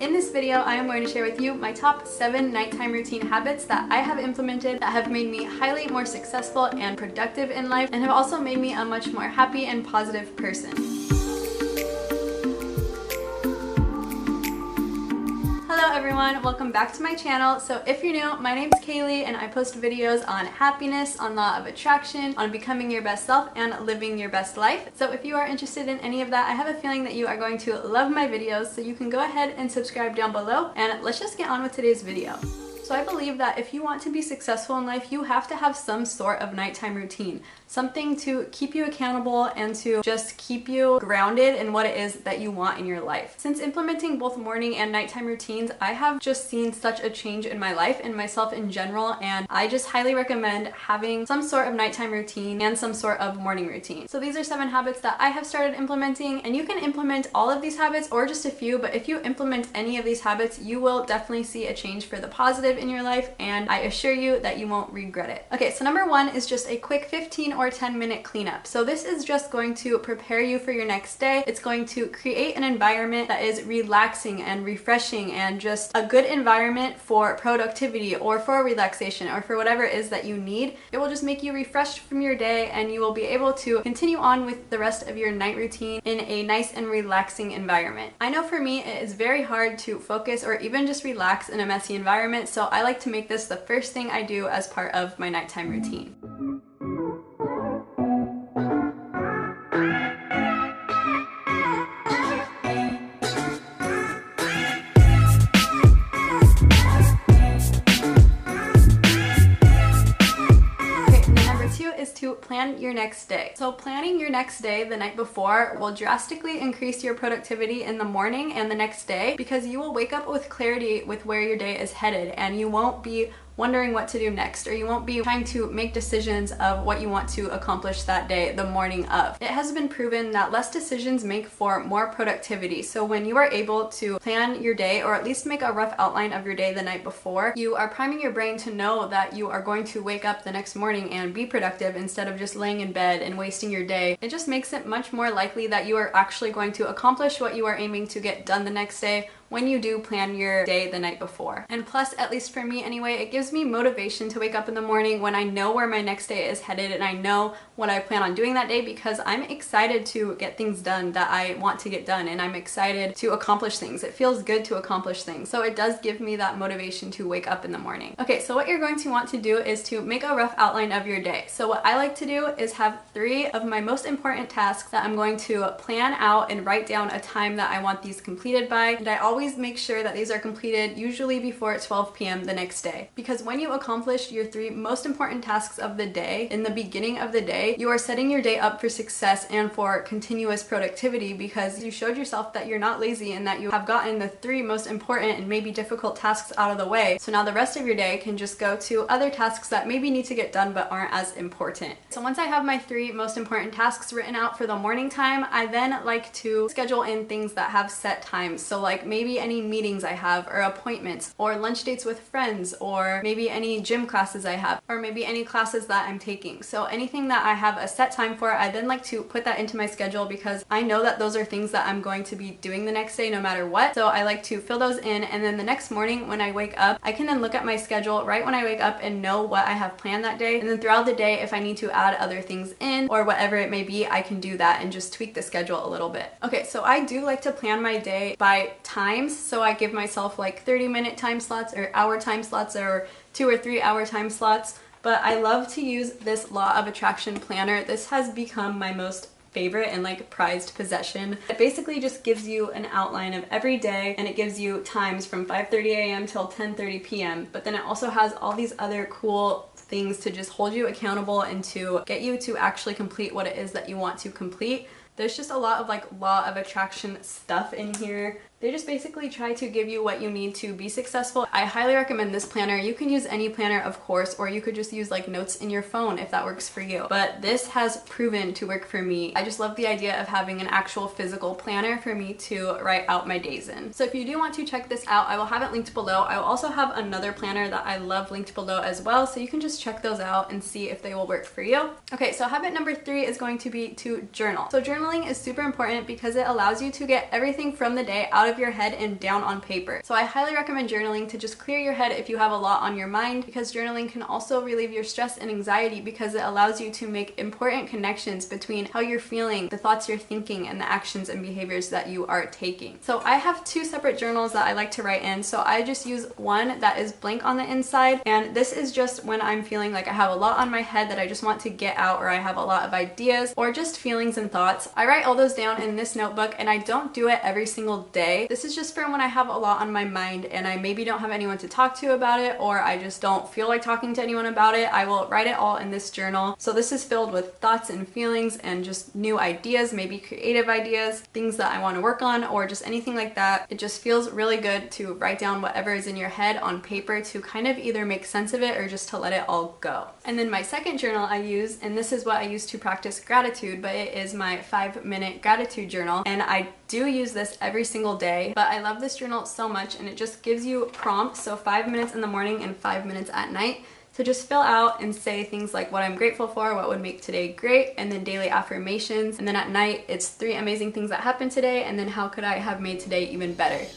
In this video, I am going to share with you my top 7 nighttime routine habits that I have implemented that have made me highly more successful and productive in life and have also made me a much more happy and positive person. Hello everyone, welcome back to my channel. So if you're new, my name's Kaylee and I post videos on happiness, on law of attraction, on becoming your best self, and living your best life. So if you are interested in any of that, I have a feeling that you are going to love my videos, so you can go ahead and subscribe down below, and let's just get on with today's video. So I believe that if you want to be successful in life, you have to have some sort of nighttime routine. Something to keep you accountable and to just keep you grounded in what it is that you want in your life. Since implementing both morning and nighttime routines, I have just seen such a change in my life and myself in general, and I just highly recommend having some sort of nighttime routine and some sort of morning routine. So these are 7 habits that I have started implementing, and you can implement all of these habits or just a few, but if you implement any of these habits, you will definitely see a change for the positive in your life, and I assure you that you won't regret it. Okay, so number 1 is just a quick 15 or 10-minute cleanup. So this is just going to prepare you for your next day. It's going to create an environment that is relaxing and refreshing and just a good environment for productivity or for relaxation or for whatever it is that you need. It will just make you refreshed from your day, and you will be able to continue on with the rest of your night routine in a nice and relaxing environment. I know for me it is very hard to focus or even just relax in a messy environment, so I like to make this the first thing I do as part of my nighttime routine. Is to plan your next day. So planning your next day the night before will drastically increase your productivity in the morning and the next day, because you will wake up with clarity with where your day is headed, and you won't be wondering what to do next, or you won't be trying to make decisions of what you want to accomplish that day the morning of. It has been proven that less decisions make for more productivity. So when you are able to plan your day, or at least make a rough outline of your day the night before, you are priming your brain to know that you are going to wake up the next morning and be productive instead of just laying in bed and wasting your day. It just makes it much more likely that you are actually going to accomplish what you are aiming to get done the next day when you do plan your day the night before. And plus, at least for me anyway, it gives me motivation to wake up in the morning when I know where my next day is headed and I know what I plan on doing that day, because I'm excited to get things done that I want to get done, and I'm excited to accomplish things. It feels good to accomplish things, so it does give me that motivation to wake up in the morning. Okay, so what you're going to want to do is to make a rough outline of your day. So what I like to do is have 3 of my most important tasks that I'm going to plan out and write down a time that I want these completed by, and I always make sure that these are completed usually before 12 p.m. the next day, because when you accomplish your 3 most important tasks of the day in the beginning of the day, you are setting your day up for success and for continuous productivity, because you showed yourself that you're not lazy and that you have gotten the 3 most important and maybe difficult tasks out of the way. So now the rest of your day can just go to other tasks that maybe need to get done but aren't as important. So once I have my 3 most important tasks written out for the morning time, I then like to schedule in things that have set times. So like maybe any meetings I have, or appointments, or lunch dates with friends, or maybe any gym classes I have, or maybe any classes that I'm taking. So anything that I have a set time for, I then like to put that into my schedule, because I know that those are things that I'm going to be doing the next day no matter what. So I like to fill those in, and then the next morning when I wake up, I can then look at my schedule right when I wake up and know what I have planned that day, and then throughout the day, if I need to add other things in or whatever it may be, I can do that and just tweak the schedule a little bit. Okay, so I do like to plan my day by times. So I give myself like 30-minute time slots, or hour time slots, or 2 or 3 hour time slots. But I love to use this law of attraction planner. This has become my most favorite and like prized possession. It basically just gives you an outline of every day, and it gives you times from 5:30 a.m. till 10:30 p.m. But then it also has all these other cool things to just hold you accountable and to get you to actually complete what it is that you want to complete. There's just a lot of like law of attraction stuff in here. They just basically try to give you what you need to be successful. I highly recommend this planner. You can use any planner, of course, or you could just use like notes in your phone if that works for you. But this has proven to work for me. I just love the idea of having an actual physical planner for me to write out my days in. So if you do want to check this out, I will have it linked below. I will also have another planner that I love linked below as well, so you can just check those out and see if they will work for you. Okay, so habit number 3 is going to be to journal. So journaling is super important because it allows you to get everything from the day out of your head and down on paper. So I highly recommend journaling to just clear your head if you have a lot on your mind, because journaling can also relieve your stress and anxiety because it allows you to make important connections between how you're feeling, the thoughts you're thinking, and the actions and behaviors that you are taking. So I have two separate journals that I like to write in. So I just use one that is blank on the inside, and this is just when I'm feeling like I have a lot on my head that I just want to get out, or I have a lot of ideas or just feelings and thoughts. I write all those down in this notebook, and I don't do it every single day. This is just for when I have a lot on my mind and I maybe don't have anyone to talk to about it, or I just don't feel like talking to anyone about it. I will write it all in this journal. So this is filled with thoughts and feelings and just new ideas, maybe creative ideas, things that I want to work on, or just anything like that. It just feels really good to write down whatever is in your head on paper to kind of either make sense of it or just to let it all go. And then my second journal I use, and this is what I use to practice gratitude, but it is my 5-minute gratitude journal, and I do use this every single day. But I love this journal so much, and it just gives you prompts, so 5 minutes in the morning and 5 minutes at night, to just fill out and say things like what I'm grateful for, what would make today great, and then daily affirmations. And then at night, it's 3 amazing things that happened today, and then how could I have made today even better.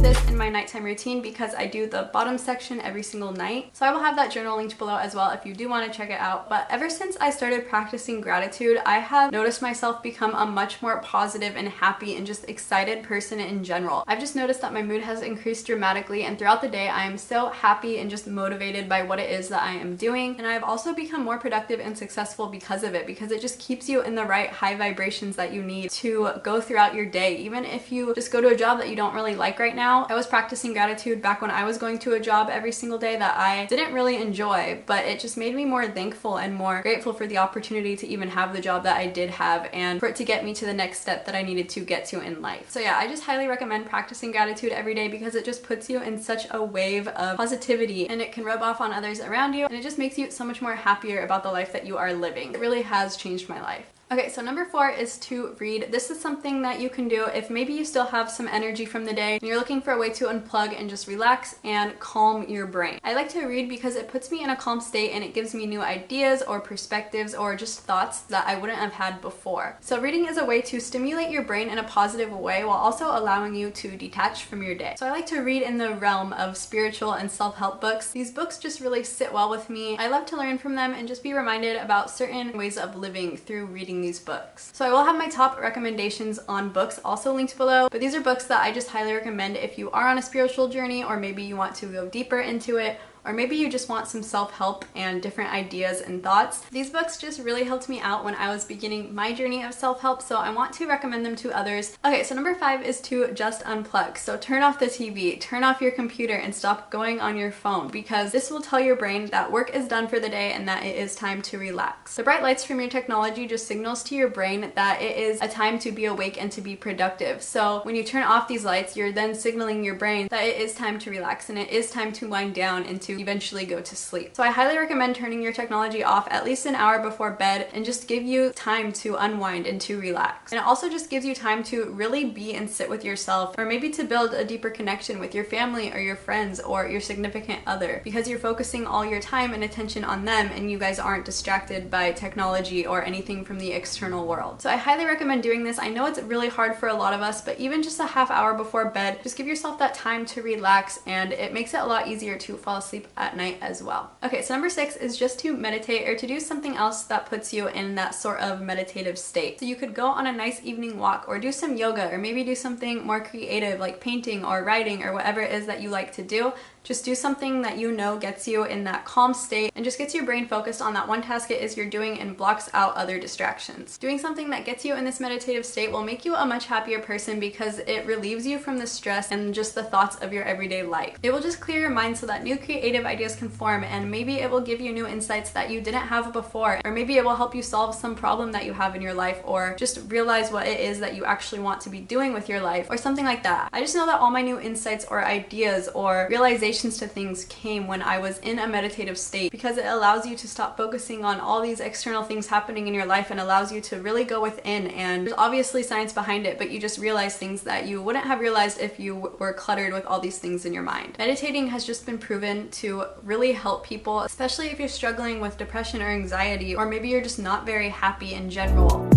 This in my nighttime routine because I do the bottom section every single night. So I will have that journal linked below as well if you do want to check it out. But ever since I started practicing gratitude, I have noticed myself become a much more positive and happy and just excited person in general. I've just noticed that my mood has increased dramatically, and throughout the day I am so happy and just motivated by what it is that I am doing. And I've also become more productive and successful because of it, because it just keeps you in the right high vibrations that you need to go throughout your day. Even if you just go to a job that you don't really like right now, I was practicing gratitude back when I was going to a job every single day that I didn't really enjoy, but it just made me more thankful and more grateful for the opportunity to even have the job that I did have, and for it to get me to the next step that I needed to get to in life. So yeah, I just highly recommend practicing gratitude every day because it just puts you in such a wave of positivity, and it can rub off on others around you, and it just makes you so much more happier about the life that you are living. It really has changed my life. Okay, so number 4 is to read. This is something that you can do if maybe you still have some energy from the day and you're looking for a way to unplug and just relax and calm your brain. I like to read because it puts me in a calm state, and it gives me new ideas or perspectives or just thoughts that I wouldn't have had before. So reading is a way to stimulate your brain in a positive way while also allowing you to detach from your day. So I like to read in the realm of spiritual and self-help books. These books just really sit well with me. I love to learn from them and just be reminded about certain ways of living through reading these books. So I will have my top recommendations on books also linked below, but these are books that I just highly recommend if you are on a spiritual journey, or maybe you want to go deeper into it, or maybe you just want some self-help and different ideas and thoughts. These books just really helped me out when I was beginning my journey of self-help, so I want to recommend them to others. Okay, so number 5 is to just unplug. So turn off the TV, turn off your computer, and stop going on your phone, because this will tell your brain that work is done for the day and that it is time to relax. The bright lights from your technology just signals to your brain that it is a time to be awake and to be productive. So when you turn off these lights, you're then signaling your brain that it is time to relax and it is time to wind down and to eventually go to sleep. So I highly recommend turning your technology off at least an hour before bed, and just give you time to unwind and to relax. And it also just gives you time to really be and sit with yourself, or maybe to build a deeper connection with your family or your friends or your significant other, because you're focusing all your time and attention on them, and you guys aren't distracted by technology or anything from the external world. So I highly recommend doing this. I know it's really hard for a lot of us, but even just a half hour before bed, just give yourself that time to relax, and it makes it a lot easier to fall asleep at night as well. Okay, so number 6 is just to meditate, or to do something else that puts you in that sort of meditative state. So you could go on a nice evening walk, or do some yoga, or maybe do something more creative like painting or writing or whatever it is that you like to do. Just do something that you know gets you in that calm state and just gets your brain focused on that one task it is you're doing and blocks out other distractions. Doing something that gets you in this meditative state will make you a much happier person because it relieves you from the stress and just the thoughts of your everyday life. It will just clear your mind so that new creative ideas can form, and maybe it will give you new insights that you didn't have before, or maybe it will help you solve some problem that you have in your life, or just realize what it is that you actually want to be doing with your life, or something like that. I just know that all my new insights or ideas or realizations realizations to things came when I was in a meditative state, because it allows you to stop focusing on all these external things happening in your life and allows you to really go within. And there's obviously science behind it, but you just realize things that you wouldn't have realized if you were cluttered with all these things in your mind. Meditating has just been proven to really help people, especially if you're struggling with depression or anxiety, or maybe you're just not very happy in general.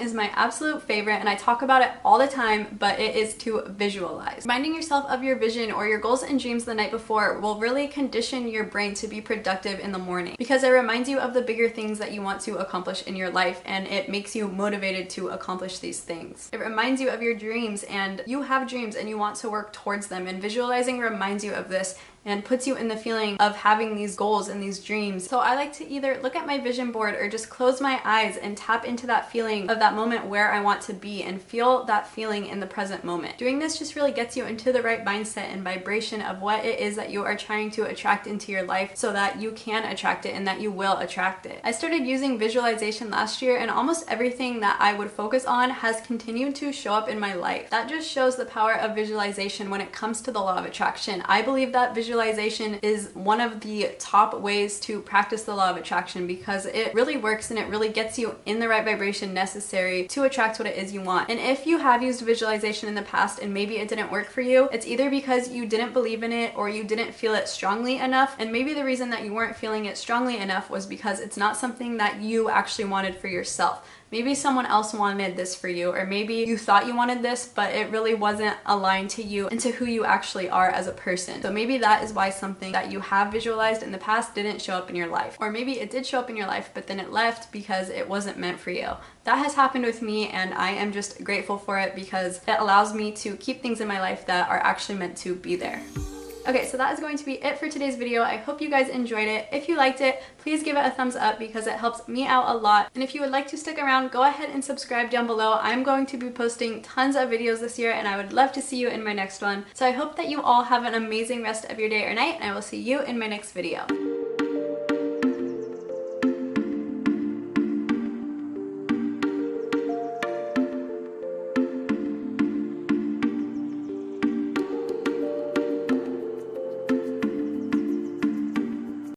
Is my absolute favorite, and I talk about it all the time, but it is to visualize. Reminding yourself of your vision or your goals and dreams the night before will really condition your brain to be productive in the morning, because it reminds you of the bigger things that you want to accomplish in your life, and it makes you motivated to accomplish these things. It reminds you of your dreams, and you have dreams and you want to work towards them, and visualizing reminds you of this and puts you in the feeling of having these goals and these dreams. So I like to either look at my vision board or just close my eyes and tap into that feeling of that moment where I want to be and feel that feeling in the present moment. Doing this just really gets you into the right mindset and vibration of what it is that you are trying to attract into your life, so that you can attract it and that you will attract it. I started using visualization last year, and almost everything that I would focus on has continued to show up in my life. That just shows the power of visualization when it comes to the law of attraction. I believe that visualization is one of the top ways to practice the law of attraction, because it really works and it really gets you in the right vibration necessary to attract what it is you want. And if you have used visualization in the past and maybe it didn't work for you, it's either because you didn't believe in it or you didn't feel it strongly enough. And maybe the reason that you weren't feeling it strongly enough was because it's not something that you actually wanted for yourself. Maybe someone else wanted this for you, or maybe you thought you wanted this, but it really wasn't aligned to you and to who you actually are as a person. So maybe that is why something that you have visualized in the past didn't show up in your life. Or maybe it did show up in your life, but then it left because it wasn't meant for you. That has happened with me, and I am just grateful for it, because it allows me to keep things in my life that are actually meant to be there. Okay, so that is going to be it for today's video. I hope you guys enjoyed it. If you liked it, please give it a thumbs up, because it helps me out a lot. And if you would like to stick around, go ahead and subscribe down below. I'm going to be posting tons of videos this year, and I would love to see you in my next one. So I hope that you all have an amazing rest of your day or night, and I will see you in my next video.